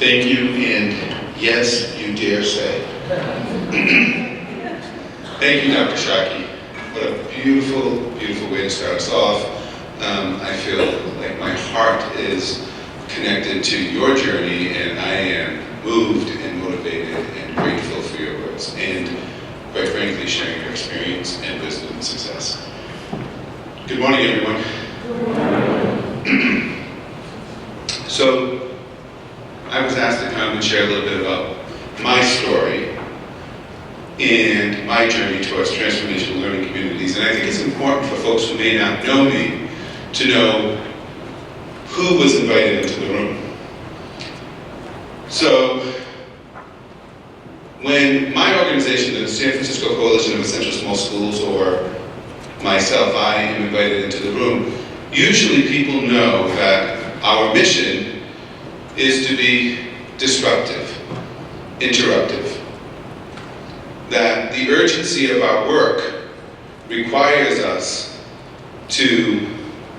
Thank you, and yes, you dare say. Thank you, Dr. Sharkey. What a beautiful, beautiful way to start us off. I feel like my heart is connected to your journey, and I am moved and motivated and grateful for your words, and quite frankly, sharing your experience and wisdom and success. Good morning, everyone. So, I was asked to come and share a little bit about my story and my journey towards transformational learning communities. And I think it's important for folks who may not know me to know who was invited into the room. So, when my organization, the San Francisco Coalition of Essential Small Schools, or myself, I am invited into the room, usually people know that our mission is to be disruptive, interruptive. That the urgency of our work requires us to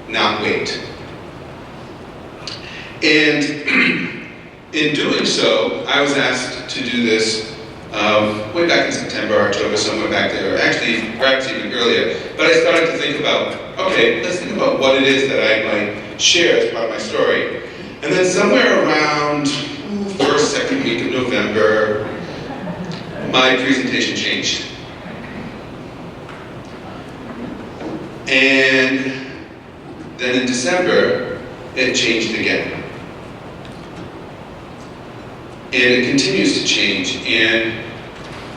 not wait. And in doing so, I was asked to do this way back in September, October, somewhere back there, actually perhaps even earlier. But I started to think about, okay, let's think about what it is that I might share as part of my story. And then somewhere around first, second week of November, my presentation changed. And then in December, it changed again. And it continues to change. And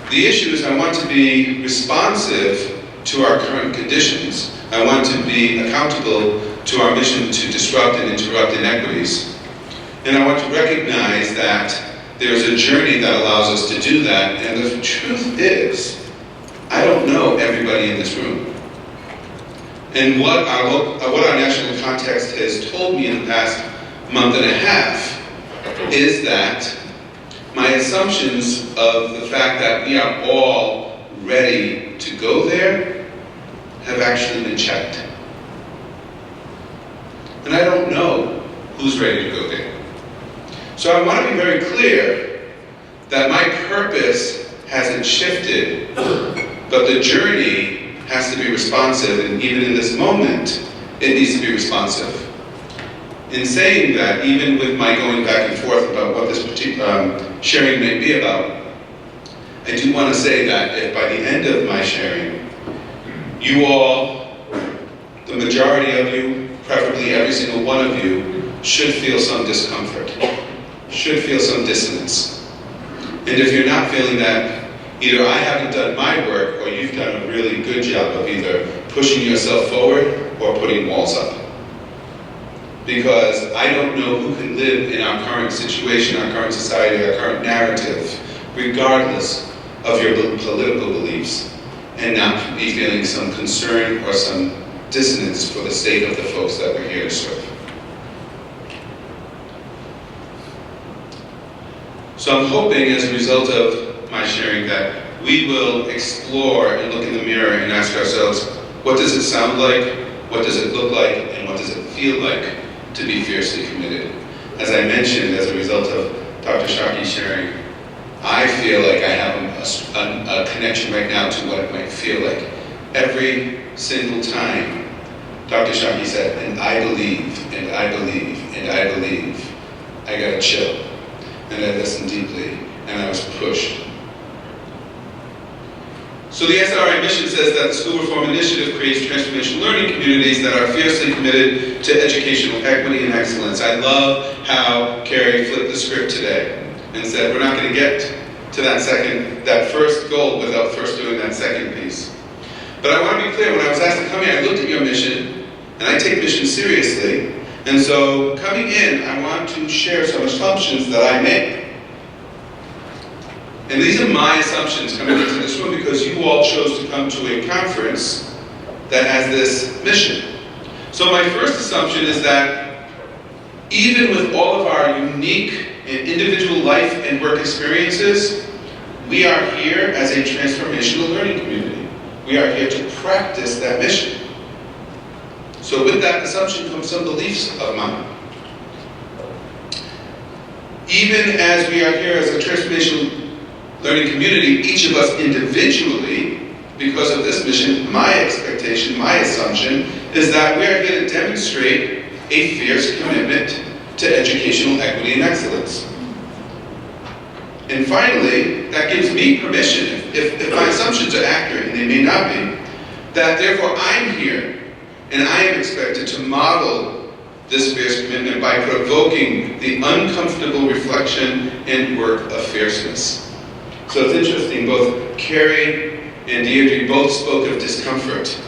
the issue is I want to be responsive to our current conditions. I want to be accountable to our mission to disrupt and interrupt inequities. And I want to recognize that there's a journey that allows us to do that. And the truth is, I don't know everybody in this room. And what our national context has told me in the past month and a half is that my assumptions of the fact that we are all ready to go there have actually been checked. And I don't know who's ready to go there. So I want to be very clear that my purpose hasn't shifted, but the journey has to be responsive, and even in this moment, it needs to be responsive. In saying that, even with my going back and forth about what this particular sharing may be about, I do want to say that if by the end of my sharing, you all, the majority of you, preferably every single one of you, should feel some discomfort, should feel some dissonance. And if you're not feeling that, either I haven't done my work or you've done a really good job of either pushing yourself forward or putting walls up. Because I don't know who can live in our current situation, our current society, our current narrative, regardless of your political beliefs, and not be feeling some concern or some dissonance for the state of the folks that we're here to serve. So I'm hoping as a result of my sharing that we will explore and look in the mirror and ask ourselves, what does it sound like, what does it look like, and what does it feel like to be fiercely committed? As I mentioned, as a result of Dr. Sharkey's sharing, I feel like I have a connection right now to what it might feel like. Every single time Dr. Sharkey said, and I believe, and I believe, and I believe, I got a chill. And I listened deeply, and I was pushed. So the SRI mission says that the School Reform Initiative creates transformational learning communities that are fiercely committed to educational equity and excellence. I love how Carrie flipped the script today and said we're not going to get to that first goal without first doing that second piece. But I want to be clear, when I was asked to come here, I looked at your mission, and I take mission seriously. And so, coming in, I want to share some assumptions that I make. And these are my assumptions coming into this room because you all chose to come to a conference that has this mission. So my first assumption is that even with all of our unique and individual life and work experiences, we are here as a transformational learning community. We are here to practice that mission. So with that assumption comes some beliefs of mine. Even as we are here as a transformational learning community, each of us individually, because of this mission, my expectation, my assumption, is that we are here to demonstrate a fierce commitment to educational equity and excellence. And finally, that gives me permission, if my assumptions are accurate, and they may not be, that therefore I'm here, and I am expected to model this fierce commitment by provoking the uncomfortable reflection and work of fierceness. So it's interesting, both Carrie and Deirdre both spoke of discomfort.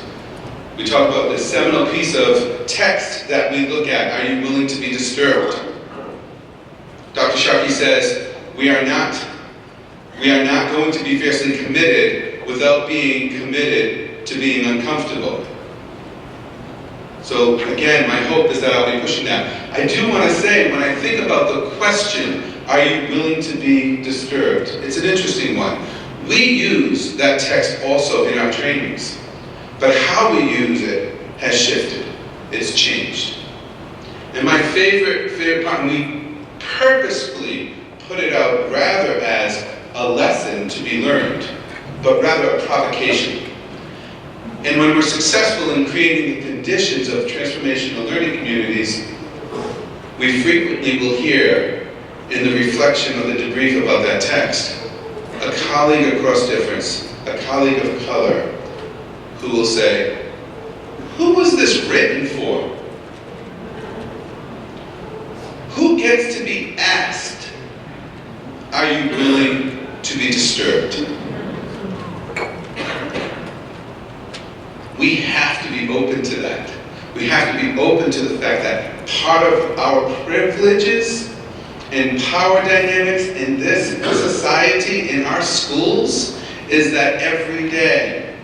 We talk about this seminal piece of text that we look at, are you willing to be disturbed? Dr. Sharkey says, we are not going to be fiercely committed without being committed to being uncomfortable. So again, my hope is that I'll be pushing that. I do want to say, when I think about the question, are you willing to be disturbed? It's an interesting one. We use that text also in our trainings, but how we use it has shifted. It's changed. And my favorite part, and we purposefully put it out rather as a lesson to be learned, but rather a provocation. And when we're successful in creating the conditions of transformational learning communities, we frequently will hear in the reflection of the debrief about that text, a colleague across difference, a colleague of color, who will say, who was this written for? Who gets to be asked, are you willing to be disturbed? We have to be open to that. We have to be open to the fact that part of our privileges and power dynamics in this society, in our schools, is that every day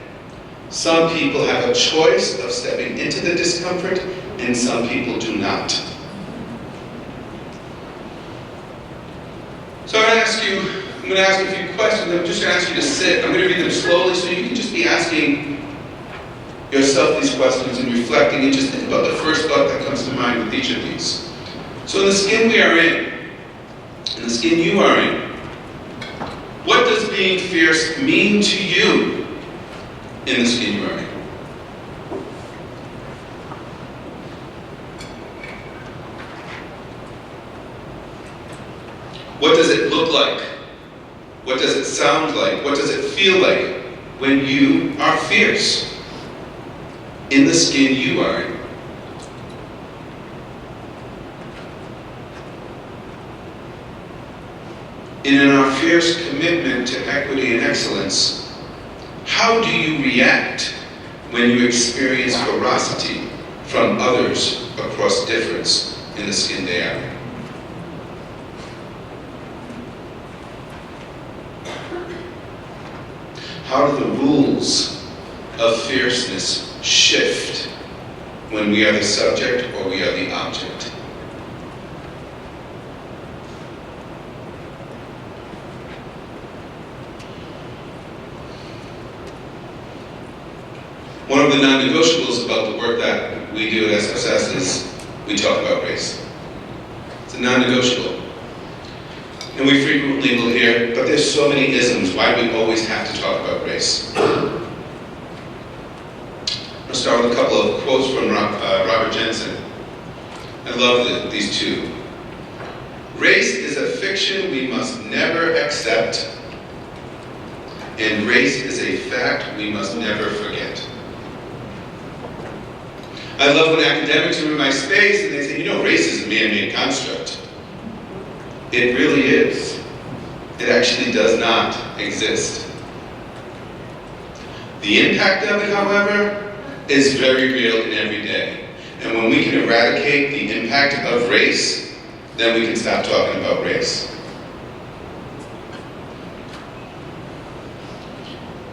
some people have a choice of stepping into the discomfort and some people do not. So I'm going to ask you a few questions. I'm just going to ask you to sit. I'm going to read them slowly so you can just be asking yourself these questions and reflecting and just think about the first thought that comes to mind with each of these. So in the skin we are in the skin you are in, what does being fierce mean to you in the skin you are in? What does it look like? What does it sound like? What does it feel like when you are fierce in the skin you are in? And in our fierce commitment to equity and excellence, how do you react when you experience ferocity from others across difference in the skin they are in? How do the rules of fierceness shift when we are the subject or we are the object? One of the non-negotiables about the work that we do at SSS is we talk about race. It's a non-negotiable. And we frequently will hear, but there's so many isms, why do we always have to talk about race? I'll start with a couple of quotes from Robert Jensen. I love these two. Race is a fiction we must never accept, and race is a fact we must never forget. I love when academics are in my space and they say, race is a man-made construct. It really is. It actually does not exist. The impact of it, however, is very real and every day. And when we can eradicate the impact of race, then we can stop talking about race.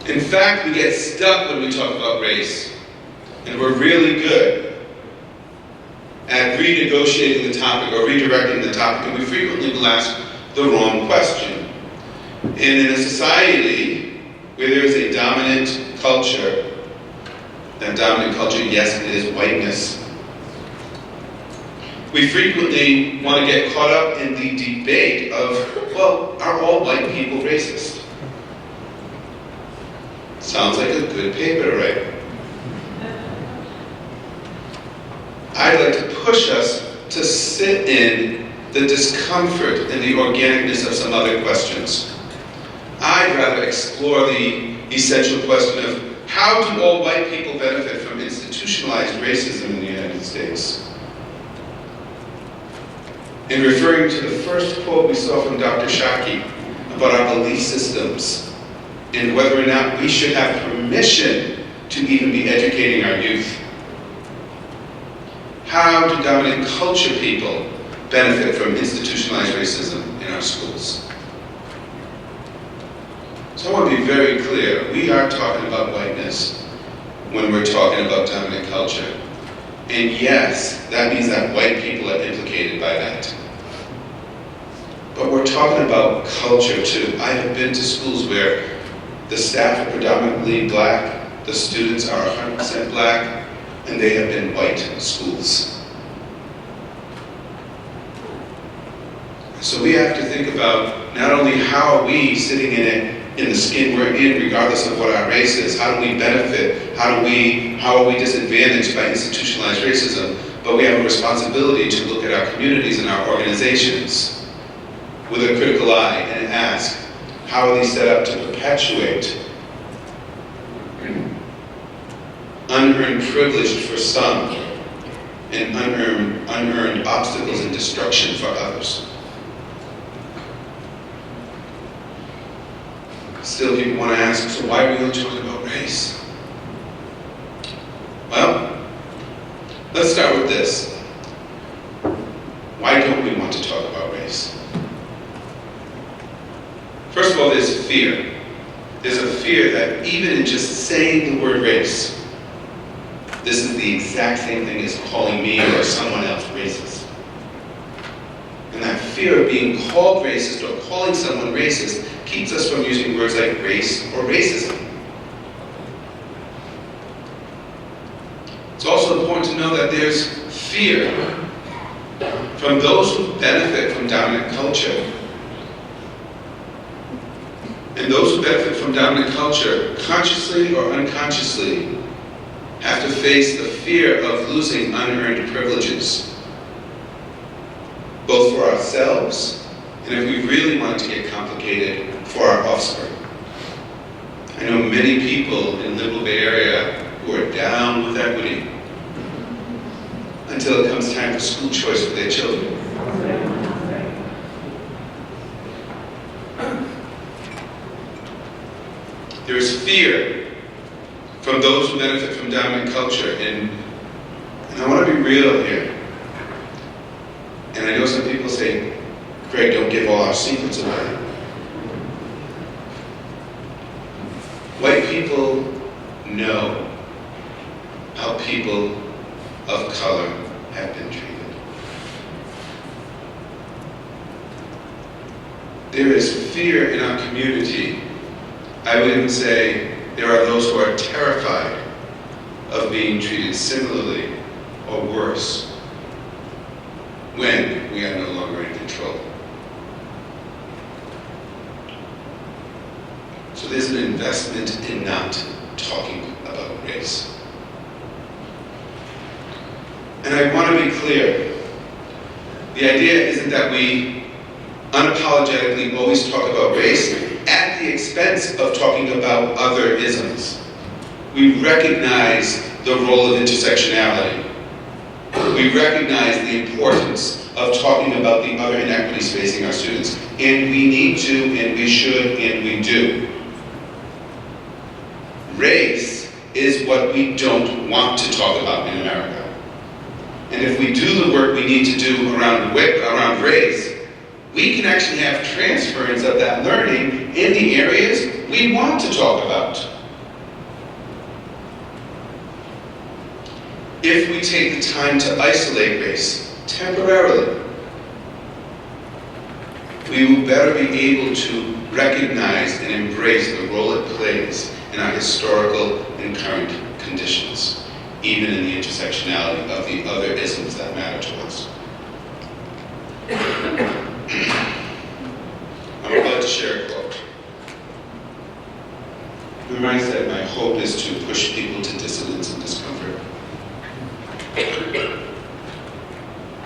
In fact, we get stuck when we talk about race. And we're really good at renegotiating the topic or redirecting the topic, and we frequently will ask the wrong question. And in a society where there is a dominant culture, that dominant culture, yes, it is whiteness, We frequently want to get caught up in the debate of, well, are all white people racist? Sounds like a good paper to write. I'd like to push us to sit in the discomfort and the organicness of some other questions. I'd rather explore the essential question of how do all white people benefit from institutionalized racism in the United States? In referring to the first quote we saw from Dr. Shaki about our belief systems and whether or not we should have permission to even be educating our youth. How do dominant culture people benefit from institutionalized racism in our schools? So I want to be very clear. We are talking about whiteness when we're talking about dominant culture. And yes, that means that white people are implicated by that. But we're talking about culture too. I have been to schools where the staff are predominantly black, the students are 100% black, and they have been white schools. So we have to think about not only how are we sitting in the skin we're in, regardless of what our race is, how do we benefit, how are we disadvantaged by institutionalized racism, but we have a responsibility to look at our communities and our organizations with a critical eye and ask, how are these set up to perpetuate unearned privilege for some and unearned obstacles and destruction for others? Still, people want to ask, so why are we only talking about race? Well, let's start with this. Why don't we want to talk about race? First of all, there's fear. There's a fear that even in just saying the word race, this is the exact same thing as calling me or someone else racist. And that fear of being called racist or calling someone racist keeps us from using words like race or racism. It's also important to know that there's fear from those who benefit from dominant culture. And those who benefit from dominant culture, consciously or unconsciously, have to face the fear of losing unearned privileges, both for ourselves and, if we really want it to get complicated, for our offspring. I know many people in the Little Bay Area who are down with equity until it comes time for school choice for their children. There is fear from those who benefit from dominant culture, and I want to be real here. And I know some people say, Greg, don't give all our secrets away. White people know how people of color have been treated. There is fear in our community. I would even say there are those who are terrified of being treated similarly or worse when we are no longer in control. So there's an investment in not talking about race. And I want to be clear. The idea isn't that we unapologetically always talk about race at the expense of talking about other isms. We recognize the role of intersectionality. We recognize the importance of talking about the other inequities facing our students. And we need to, and we should, and we do. Race is what we don't want to talk about in America. And if we do the work we need to do around race, we can actually have transference of that learning in the areas we want to talk about. If we take the time to isolate race temporarily, we will better be able to recognize and embrace the role it plays in our historical and current conditions, even in the intersectionality of the other isms that matter to us. I'm about to share a quote. Remember I said my hope is to push people to dissonance and discomfort.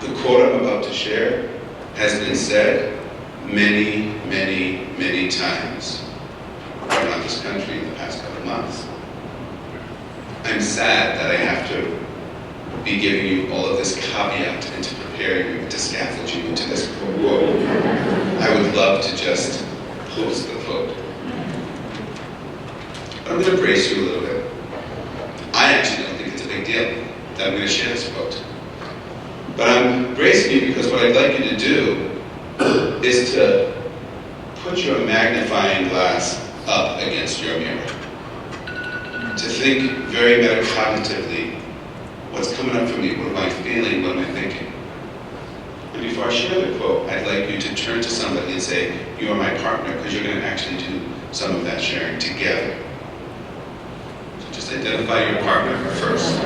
The quote I'm about to share has been said many, many, many times around this country in the past couple months. I'm sad that I have to be giving you all of this caveat and to prepare you and to scaffold you into this quote. I would love to just post the quote. But I'm going to brace you a little bit. I actually don't think it's a big deal that I'm going to share this quote. But I'm bracing you because what I'd like you to do is to put your magnifying glass up against your mirror. To think very metacognitively, what's coming up for me? What am I feeling? What am I thinking? And before I share the quote, I'd like you to turn to somebody and say, you are my partner, because you're going to actually do some of that sharing together. So just identify your partner first.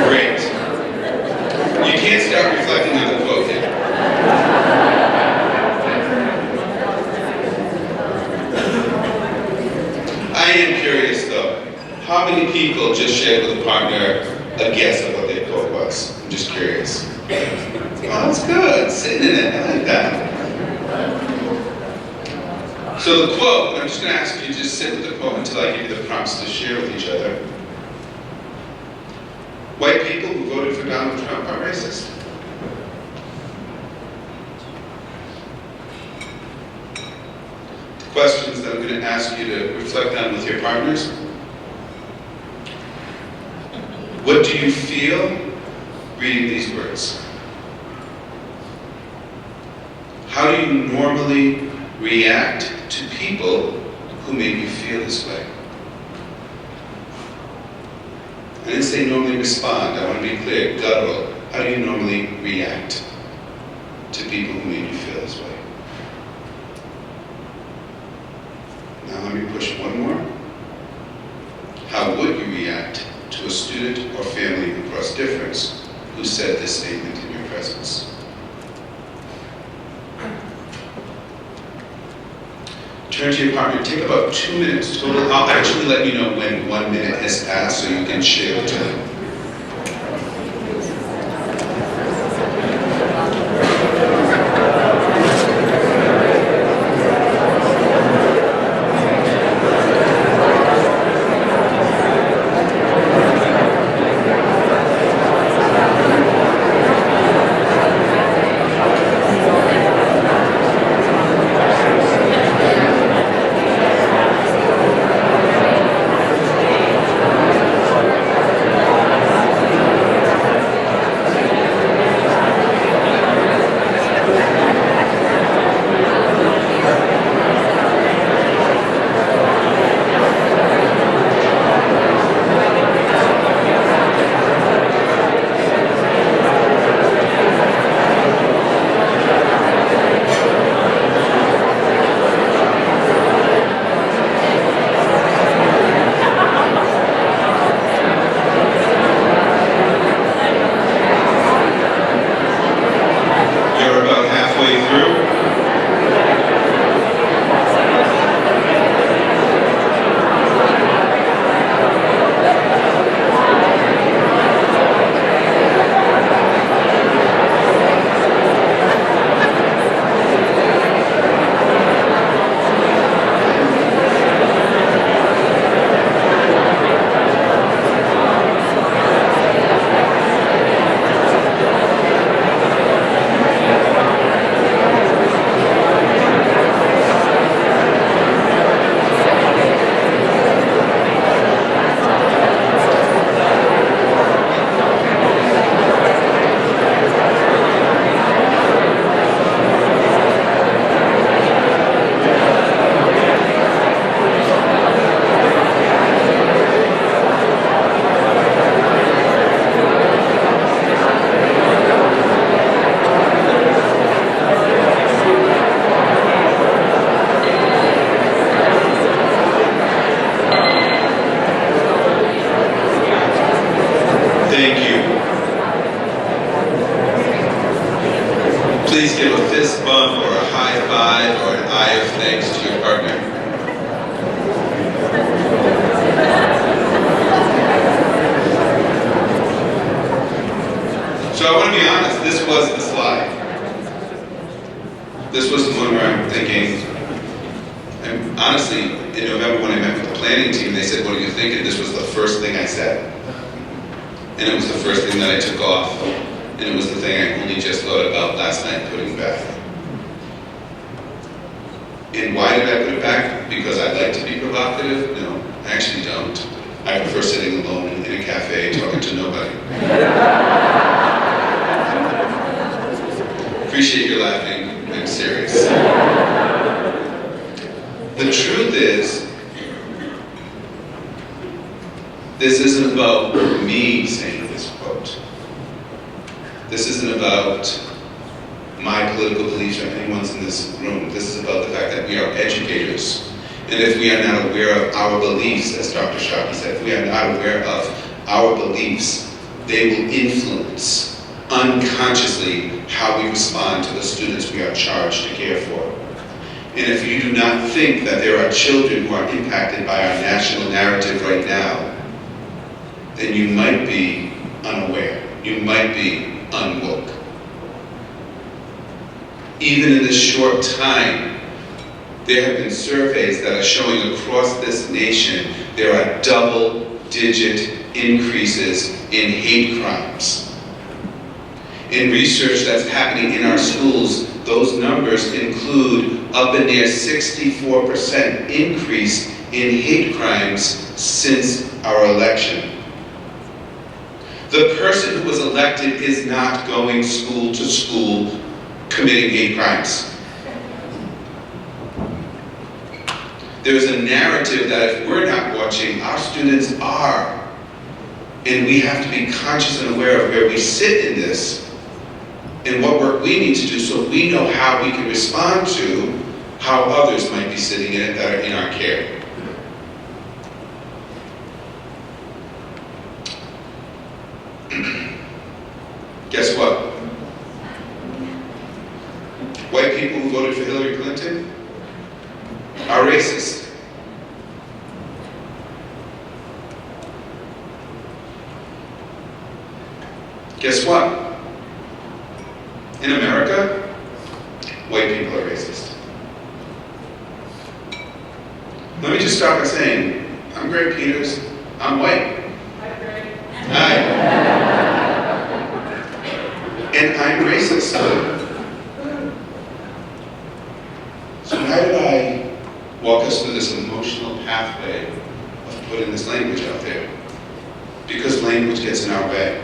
Great. You can't start reflecting on the quote yet. I am curious though, how many people just shared with a partner a guess of what their quote was? I'm just curious. Oh, that's good, sitting in it, I like that. So the quote, I'm just going to ask you to just sit with the quote until I give you the prompts to share with each other. White people who voted for Donald Trump are racist. Questions that I'm going to ask you to reflect on with your partners. What do you feel reading these words? How do you normally react to people who make you feel this way? I didn't say normally respond, I want to be clear, guttural. How do you normally react to people who make you feel this way? Now let me push one more. How would you react to a student or family who crossed difference who said this statement in your presence? Turn to your partner. Take about 2 minutes total. I'll actually let you know when 1 minute has passed so you can share the time. Thank you. Please give a fist bump or a high five or an eye of thanks to your partner. So I want to be honest, this was the slide. This was the one where I'm thinking, and honestly, in November when I met with the planning team, they said, what are you thinking? This was the first thing I said. And it was the first thing that I took off. And it was the thing I only just thought about last night putting back. And why did I put it back? Because I like to be provocative? No, I actually don't. I prefer sitting alone in a cafe talking to nobody. Appreciate your laughing. I'm serious. The truth is, this isn't about me saying this quote. This isn't about my political beliefs or anyone's in this room. This is about the fact that we are educators. And if we are not aware of our beliefs, as Dr. Sharkey said, if we are not aware of our beliefs, they will influence unconsciously how we respond to the students we are charged to care for. And if you do not think that there are children who are impacted by our national narrative right now, then you might be unaware. You might be unwoke. Even in this short time, there have been surveys that are showing across this nation there are double-digit increases in hate crimes. In research that's happening in our schools, those numbers include up in near 64% increase in hate crimes since our election. The person who was elected is not going school to school committing hate crimes. There's a narrative that if we're not watching, our students are. And we have to be conscious and aware of where we sit in this and what work we need to do so we know how we can respond to how others might be sitting in it that are in our care. Guess what? White people who voted for Hillary Clinton are racist. Guess what? In America, white people are racist. Let me just start by saying, I'm Greg Peters, I'm white. Hi, Greg. Hi. And I'm racist. So how did I walk us through this emotional pathway of putting this language out there? Because language gets in our way.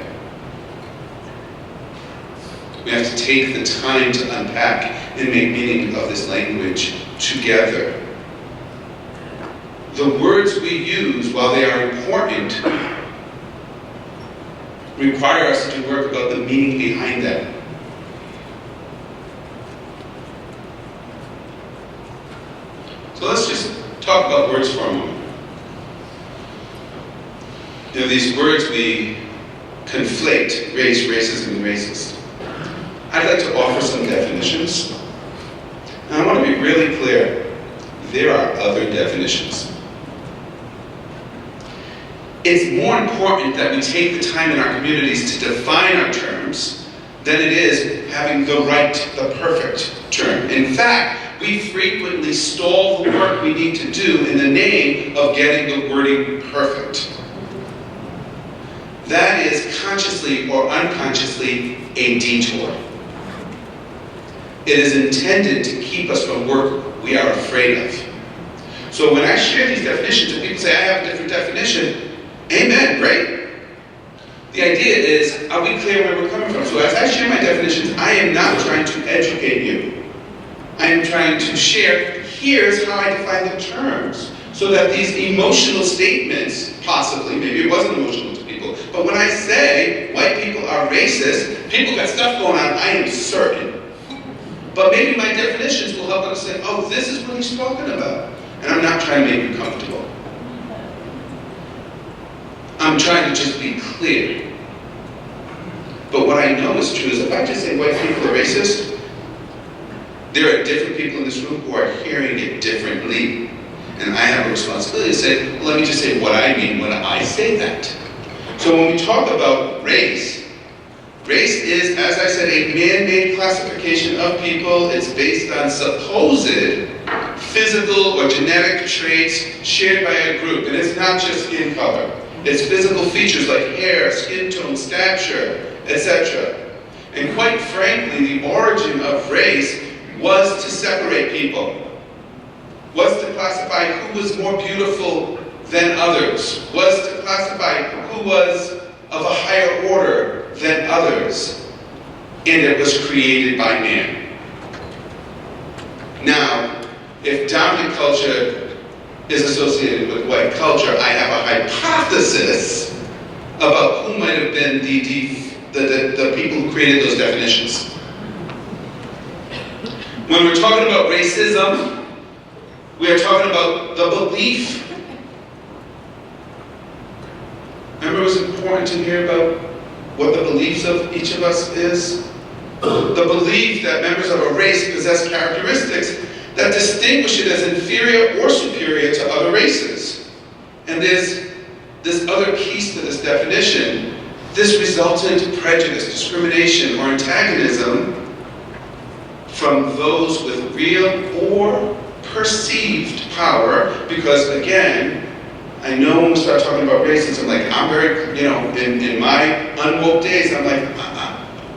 We have to take the time to unpack and make meaning of this language together. The words we use, while they are important, require us to do work about the meaning behind them. So let's just talk about words for a moment. You know, these words we conflate, race, racism, and racist. I'd like to offer some definitions. And I want to be really clear, there are other definitions. It's more important that we take the time in our communities to define our terms than it is having the right, the perfect term. In fact, we frequently stall the work we need to do in the name of getting the wording perfect. That is consciously or unconsciously a detour. It is intended to keep us from work we are afraid of. So when I share these definitions and people say, I have a different definition, amen, great. The idea is, are we clear where we're coming from? So as I share my definitions, I am not trying to educate you. I am trying to share, here's how I define the terms. So that these emotional statements, possibly, maybe it wasn't emotional to people, but when I say white people are racist, people got stuff going on, I am certain. But maybe my definitions will help us say, oh, this is what he's talking about. And I'm not trying to make you comfortable. I'm trying to just be clear. But what I know is true is if I just say white people are racist, there are different people in this room who are hearing it differently. And I have a responsibility to say, well, let me just say what I mean when I say that. So when we talk about race, race is, as I said, a man-made classification of people. It's based on supposed physical or genetic traits shared by a group. And it's not just skin color. It's physical features like hair, skin tone, stature, etc. And quite frankly, the origin of race was to separate people, was to classify who was more beautiful than others, was to classify who was of a higher order than others, and it was created by man. Now, if dominant culture is associated with white culture, I have a hypothesis about who might have been the people who created those definitions. When we're talking about racism, we are talking about the belief. Remember, it was important to hear about what the beliefs of each of us is? The belief that members of a race possess characteristics that distinguish it as inferior or superior to other races. And there's this other piece to this definition, this resultant prejudice, discrimination, or antagonism from those with real or perceived power, because again, I know when we start talking about racism, like I'm very, in my unwoke days, I'm like,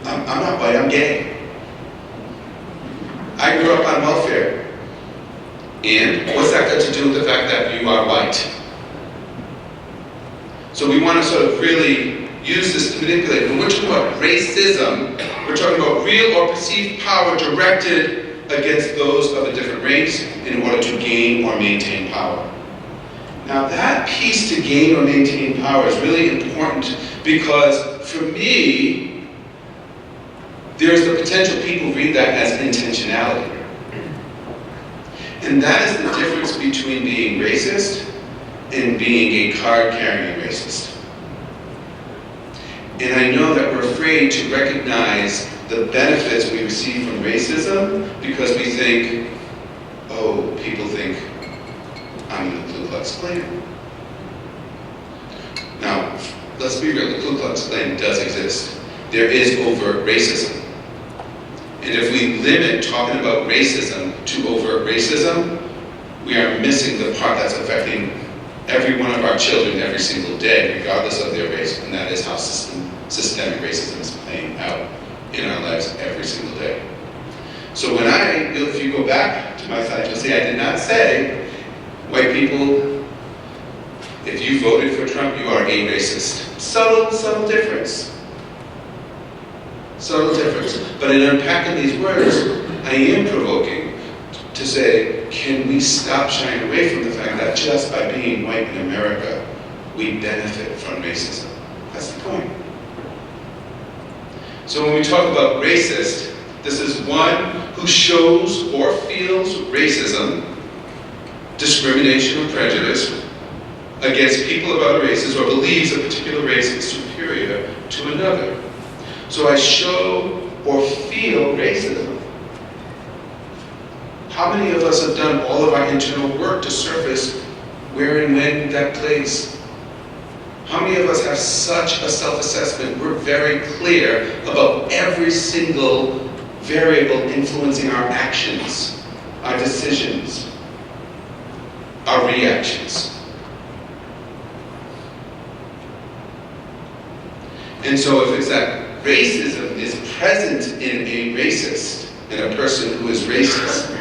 I'm not white, I'm gay. I grew up on welfare. And what's that got to do with the fact that you are white? So we want to sort of really use this to manipulate. When we're talking about racism, we're talking about real or perceived power directed against those of a different race in order to gain or maintain power. Now that piece to gain or maintain power is really important because for me, there's the potential people read that as intentionality. And that is the difference between being racist and being a card-carrying racist. And I know that we're afraid to recognize the benefits we receive from racism because we think, oh, people think I'm in the Ku Klux Klan. Now, let's be real, the Ku Klux Klan does exist. There is overt racism. And if we limit talking about racism to overt racism, we are missing the part that's affecting every one of our children every single day, regardless of their race, and that is how systemic racism is playing out in our lives every single day. So if you go back to my slide, you'll see I did not say, white people, if you voted for Trump, you are a racist. Subtle difference. Subtle difference. But in unpacking these words, I am provoking to say, can we stop shying away from the fact that just by being white in America, we benefit from racism? That's the point. So when we talk about racist, this is one who shows or feels racism, discrimination or prejudice against people of other races or believes a particular race is superior to another. So I show or feel racism. How many of us have done all of our internal work to surface where and when that plays? How many of us have such a self-assessment? We're very clear about every single variable influencing our actions, our decisions, our reactions. And so if it's that racism is present in a racist, in a person who is racist,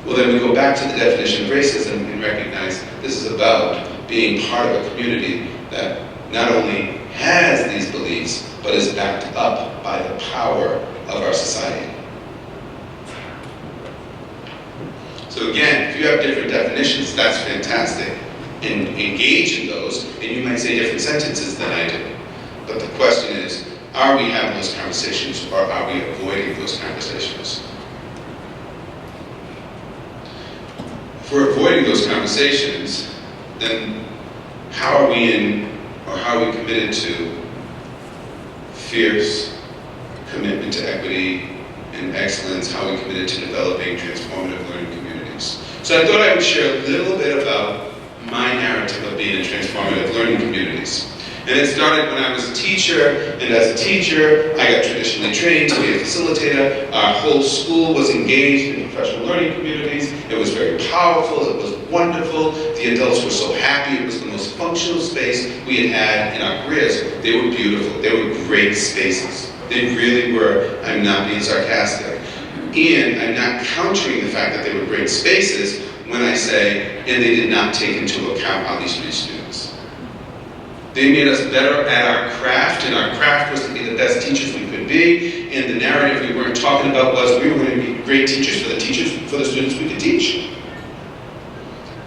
well then we go back to the definition of racism and recognize this is about being part of a community that not only has these beliefs, but is backed up by the power of our society. So again, if you have different definitions, that's fantastic. And engage in those, and you might say different sentences than I do. But the question is, are we having those conversations or are we avoiding those conversations? If we're avoiding those conversations, then how are we committed to fierce commitment to equity and excellence, how we committed to developing transformative learning communities. So I thought I would share a little bit about my narrative of being in transformative learning communities. And it started when I was a teacher, and as a teacher, I got traditionally trained to be a facilitator. Our whole school was engaged in professional learning communities. It was very powerful, it was wonderful. The adults were so happy. It was the most functional space we had had in our careers. They were beautiful, they were great spaces. They really were. I'm not being sarcastic. And I'm not countering the fact that they were great spaces when I say, and they did not take into account how these reached students. They made us better at our craft, and our craft was to be the best teachers we could be, and the narrative we weren't talking about was we were going to be great teachers, for the students we could teach.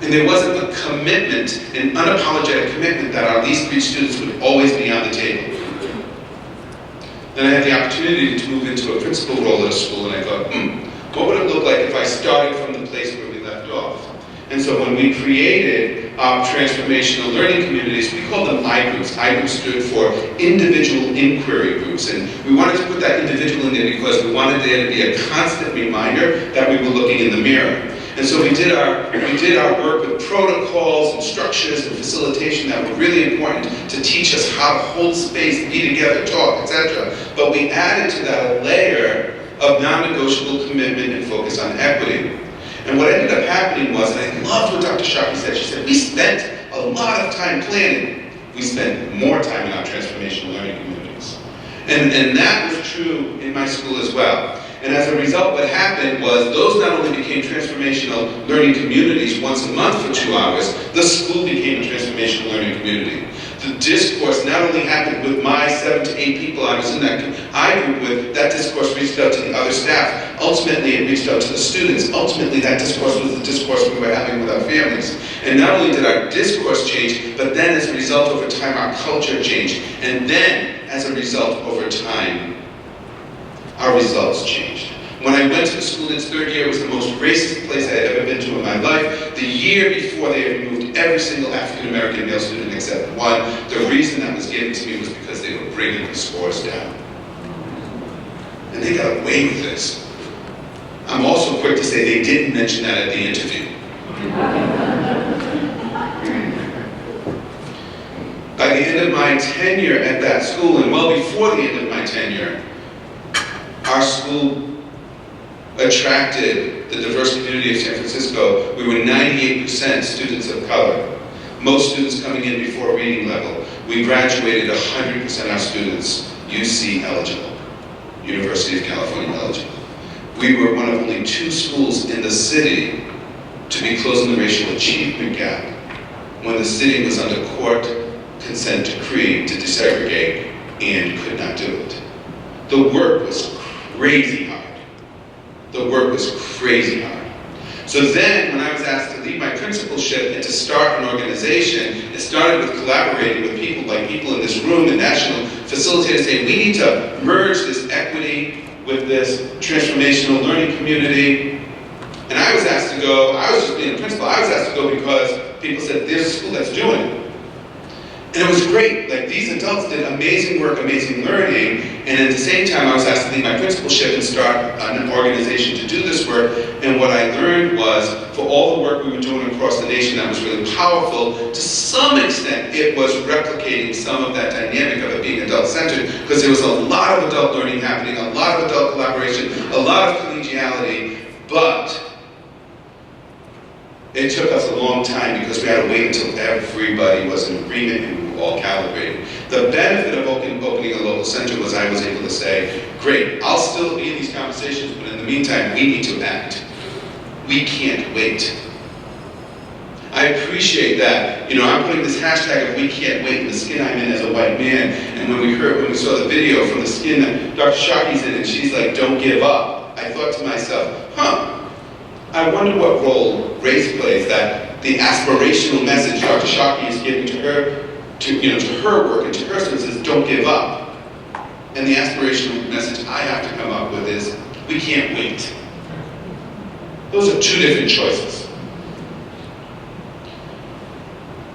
And there wasn't the commitment, an unapologetic commitment that our least reached students would always be on the table. Then I had the opportunity to move into a principal role at a school, and I thought, what would it look like if I started from the place where we left off? And so when we created our transformational learning communities, we called them I-groups. I-groups stood for individual inquiry groups. And we wanted to put that individual in there because we wanted there to be a constant reminder that we were looking in the mirror. And so we did our work with protocols and structures and facilitation that were really important to teach us how to hold space, be together, talk, etc. But we added to that a layer of non-negotiable commitment and focus on equity. And what ended up happening was, and I loved what Dr. Sharkey said, she said, we spent a lot of time planning. We spent more time in our transformational learning communities. And that was true in my school as well. And as a result, what happened was those not only became transformational learning communities once a month for 2 hours, the school became a transformational learning community. The discourse not only happened with my 7 to 8 people I was in that I-group with, that discourse reached out to the other staff. Ultimately, it reached out to the students. Ultimately, that discourse was the discourse we were having with our families. And not only did our discourse change, but then as a result, over time, our culture changed. And then, as a result, over time, our results changed. When I went to the school in its third year, it was the most racist place I had ever been to in my life. The year before, they had removed every single African-American male student except one. The reason that was given to me was because they were bringing the scores down. And they got away with this. I'm also quick to say they didn't mention that at the interview. By the end of my tenure at that school, and well before the end of my tenure, our school attracted the diverse community of San Francisco. We were 98% students of color. Most students coming in before reading level. We graduated 100% of our students UC eligible, University of California eligible. We were one of only 2 schools in the city to be closing the racial achievement gap when the city was under court consent decree to desegregate and could not do it. The work was crazy hard. The work was crazy hard. So then, when I was asked to lead my principalship and to start an organization, it started with collaborating with people like people in this room, the national facilitators, saying we need to merge this equity with this transformational learning community. And I was asked to go, I was just being a principal, I was asked to go because people said, there's a school that's doing it. And it was great. Like, these adults did amazing work, amazing learning, and at the same time I was asked to lead my principalship and start an organization to do this work. And what I learned was, for all the work we were doing across the nation that was really powerful, to some extent it was replicating some of that dynamic of it being adult-centered, because there was a lot of adult learning happening, a lot of adult collaboration, a lot of collegiality, but it took us a long time because we had to wait until everybody was in agreement and we were all calibrated. The benefit of opening a local center was I was able to say, great, I'll still be in these conversations, but in the meantime, we need to act. We can't wait. I appreciate that. You know, I'm putting this hashtag of we can't wait in the skin I'm in as a white man. And when we saw the video from the skin that Dr. Sharkey's in, and she's like, don't give up, I thought to myself, I wonder what role race plays, that the aspirational message Dr. Sharkey is giving to her, to her work and to her students is don't give up. And the aspirational message I have to come up with is we can't wait. Those are 2 different choices.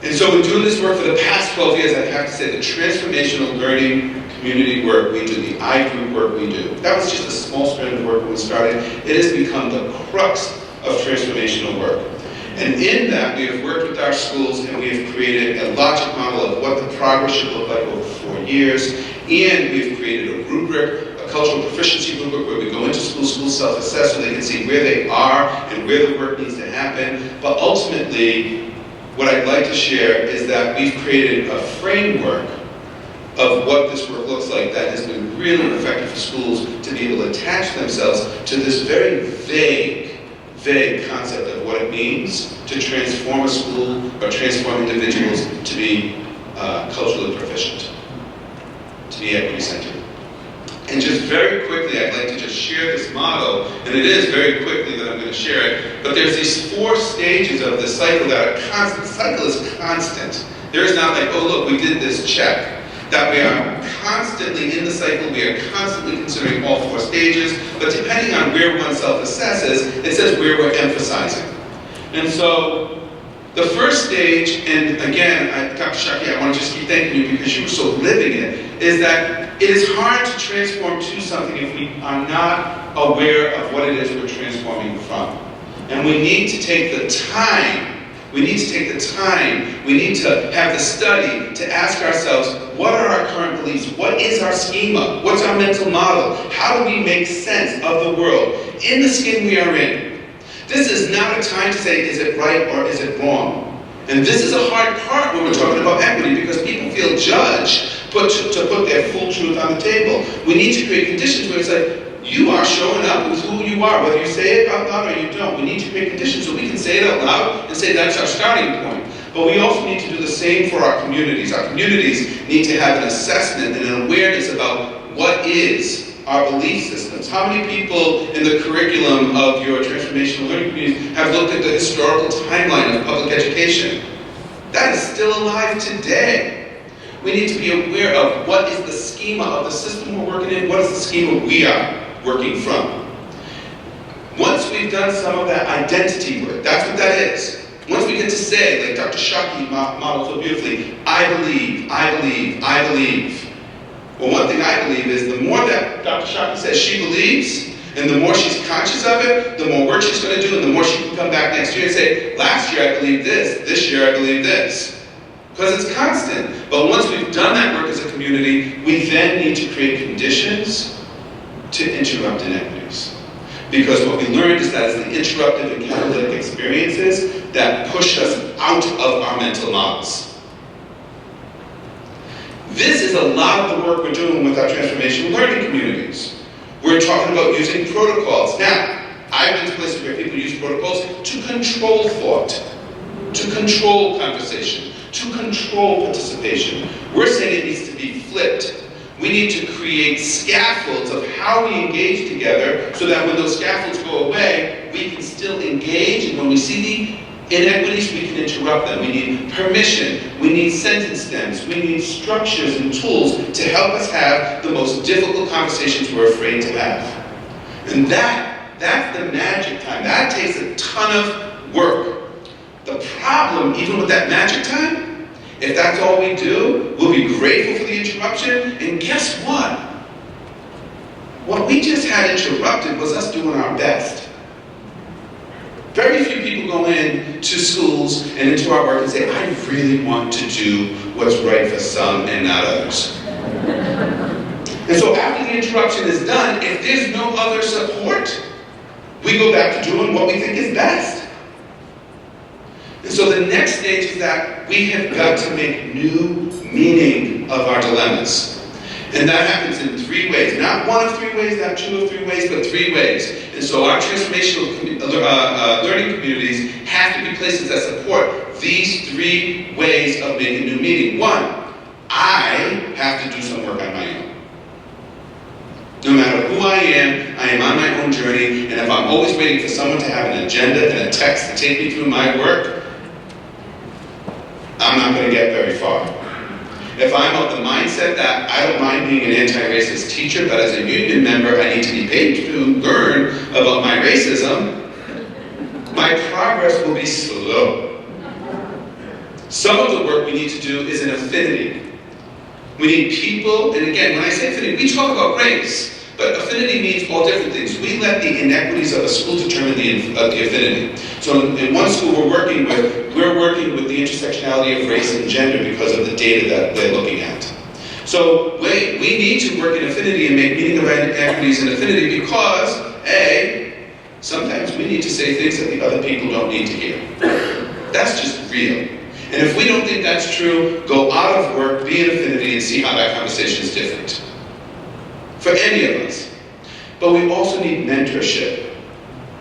And so in doing this work for the past 12 years, I have to say the transformational learning community work we do, the I-group work we do, that was just a small strand of work when we started. It has become the crux of transformational work. And in that, we have worked with our schools and we have created a logic model of what the progress should look like over 4 years. And we've created a rubric, a cultural proficiency rubric, where we go into schools self-assess so they can see where they are and where the work needs to happen. But ultimately, what I'd like to share is that we've created a framework of what this work looks like that has been really effective for schools to be able to attach themselves to this very vague concept of what it means to transform a school or transform individuals to be culturally proficient, to be equity-centered. And just very quickly, I'd like to just share this model, and it is very quickly that I'm going to share it, but there's these 4 stages of the cycle that are constant. The cycle is constant. There is not like, oh look, we did this, check. That we are constantly in the cycle, we are constantly considering all 4 stages, but depending on where one self-assesses, it says where we're emphasizing. And so, the first stage, and again, Dr. Shaki, I want to just keep thanking you because you were so living it, is that it is hard to transform to something if we are not aware of what it is we're transforming from. And we need to take the time. We need to have the study to ask ourselves, what are our current beliefs? What is our schema? What's our mental model? How do we make sense of the world in the skin we are in? This is not a time to say, is it right or is it wrong? And this is a hard part when we're talking about equity because people feel judged to put their full truth on the table. We need to create conditions where it's like, you are showing up with who you are, whether you say it out loud or you don't. We need to create conditions so we can say it out loud and say that's our starting point. But we also need to do the same for our communities. Our communities need to have an assessment and an awareness about what is our belief systems. How many people in the curriculum of your transformational learning communities have looked at the historical timeline of public education? That is still alive today. We need to be aware of what is the schema of the system we're working in, what is the schema we are working from. Once we've done some of that identity work, that's what that is. Once we get to say, like Dr. Shaki modeled so beautifully, I believe. Well, one thing I believe is the more that Dr. Shaki says she believes, and the more she's conscious of it, the more work she's going to do, and the more she can come back next year and say, last year I believed this year I believe this. Because it's constant. But once we've done that work as a community, we then need to create conditions to interrupt inequities. Because what we learned is that it's the interruptive and catalytic experiences that push us out of our mental models. This is a lot of the work we're doing with our transformational learning communities. We're talking about using protocols. Now, I've been to places where people use protocols to control thought, to control conversation, to control participation. We're saying it needs to be flipped. We need to create scaffolds of how we engage together so that when those scaffolds go away, we can still engage, and when we see the inequities, we can interrupt them. We need permission, we need sentence stems, we need structures and tools to help us have the most difficult conversations we're afraid to have. And that's the magic time. That takes a ton of work. The problem, even with that magic time, if that's all we do, we'll be grateful for the interruption, and guess what? What we just had interrupted was us doing our best. Very few people go into schools and into our work and say, I really want to do what's right for some and not others. And so after the interruption is done, if there's no other support, we go back to doing what we think is best. And so the next stage is that we have got to make new meaning of our dilemmas. And that happens in 3 ways. Not 1 of 3 ways, not 2 of 3 ways, but 3 ways. And so our transformational learning communities have to be places that support these 3 ways of making new meaning. 1, I have to do some work on my own. No matter who I am on my own journey, and if I'm always waiting for someone to have an agenda and a text to take me through my work, I'm not going to get very far. If I'm of the mindset that I don't mind being an anti-racist teacher, but as a union member I need to be paid to learn about my racism, my progress will be slow. Some of the work we need to do is in affinity. We need people, and again, when I say affinity, we talk about race, but affinity means all different things. We let the inequities of a school determine the affinity. So in one school we're working with the intersectionality of race and gender because of the data that they're looking at. So we need to work in affinity and make meaning of inequities in affinity because, A, sometimes we need to say things that the other people don't need to hear. That's just real. And if we don't think that's true, go out of work, be in affinity, and see how that conversation is different. For any of us. But we also need mentorship.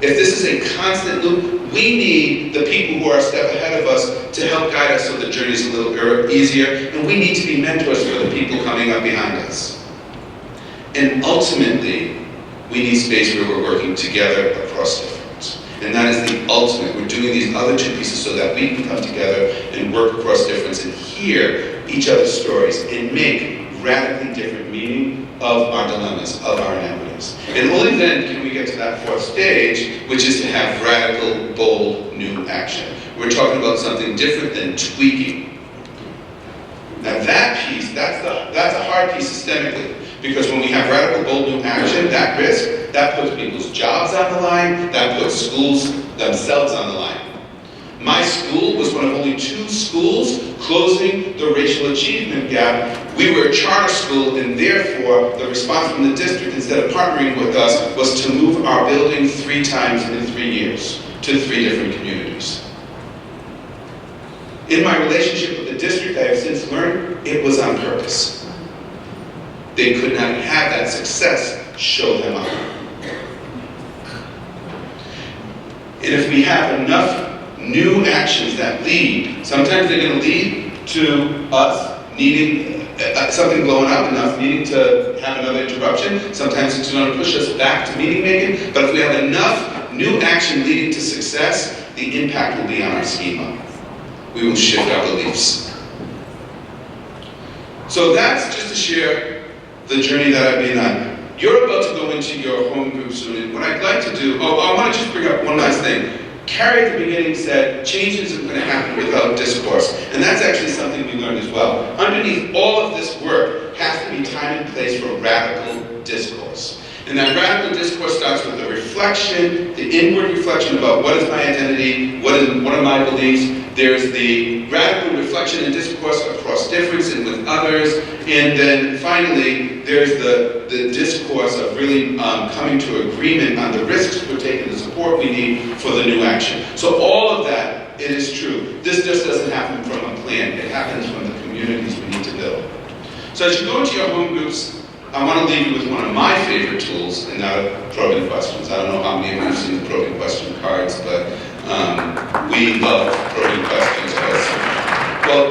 If this is a constant loop, we need the people who are a step ahead of us to help guide us so the journey is a little easier, and we need to be mentors for the people coming up behind us. And ultimately, we need space where we're working together across difference. And that is the ultimate. We're doing these other two pieces so that we can come together and work across difference and hear each other's stories and make radically different meaning of our dilemmas, of our inequities. And only then can we get to that fourth stage, which is to have radical, bold, new action. We're talking about something different than tweaking. Now that piece, that's a hard piece systemically, because when we have radical, bold, new action, that risk, that puts people's jobs on the line, that puts schools themselves on the line. My school was one of only 2 schools closing the racial achievement gap. We were a charter school, and therefore the response from the district, instead of partnering with us, was to move our building 3 times in 3 years to 3 different communities. In my relationship with the district, I have since learned it was on purpose. They could not have that success show them up. And if we have enough new actions that lead, sometimes they're going to lead to us needing something blowing up enough, needing to have another interruption. Sometimes it's going to push us back to meaning making. But if we have enough new action leading to success, the impact will be on our schema. We will shift our beliefs. So that's just to share the journey that I've been on. You're about to go into your home group soon, and what I'd like to do, I want to just bring up one last thing. Carrie at the beginning said, change isn't going to happen without discourse. And that's actually something we learned as well. Underneath all of this work has to be time and place for radical discourse. And that radical discourse starts with the reflection, the inward reflection about what is my identity, what are my beliefs. There's the radical reflection and discourse across difference and with others. And then finally, there's the discourse of really coming to agreement on the risks we're taking, the support we need for the new action. So all of that, it is true. This just doesn't happen from a plan. It happens from the communities we need to build. So as you go into your home groups, I want to leave you with one of my favorite tools, and that are probing questions. I don't know how many of you have seen the probing question cards, but we love probing questions. Well,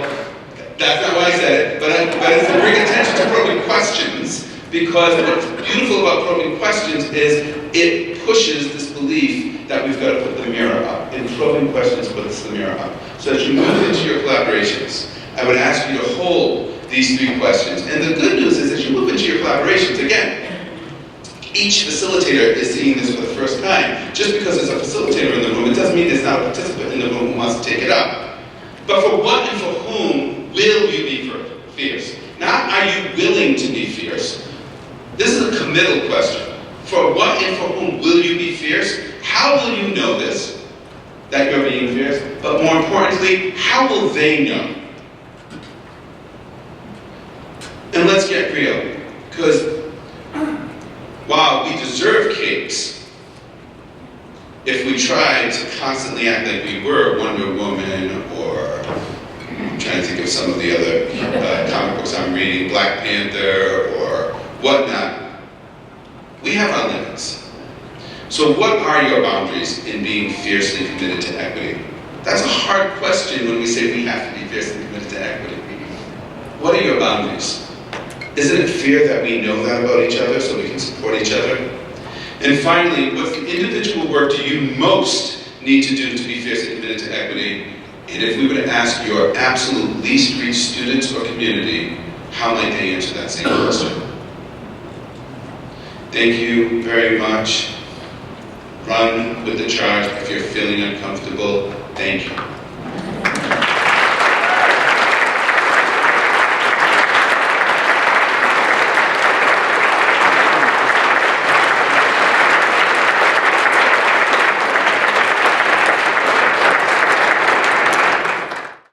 that's not why I said it, but it's to bring attention to probing questions, because what's beautiful about probing questions is it pushes this belief that we've got to put the mirror up. And probing questions puts the mirror up. So as you move into your collaborations, I would ask you to hold these 3 questions. And the good news is, as you move into your collaborations, again, each facilitator is seeing this for the first time. Just because there's a facilitator in the room, it doesn't mean there's not a participant in the room who wants to take it up. But for what and for whom will you be fierce? Not are you willing to be fierce. This is a committal question. For what and for whom will you be fierce? How will you know this, that you're being fierce? But more importantly, how will they know? And let's get real, because while we deserve capes, if we try to constantly act like we were Wonder Woman, or I'm trying to think of some of the other comic books I'm reading, Black Panther, or whatnot, we have our limits. So what are your boundaries in being fiercely committed to equity? That's a hard question when we say we have to be fiercely committed to equity. What are your boundaries? Isn't it fear that we know that about each other so we can support each other? And finally, what individual work do you most need to do to be fiercely committed to equity? And if we were to ask your absolute least reached students or community, how might they answer that same question? Thank you very much. Run with the charge if you're feeling uncomfortable. Thank you.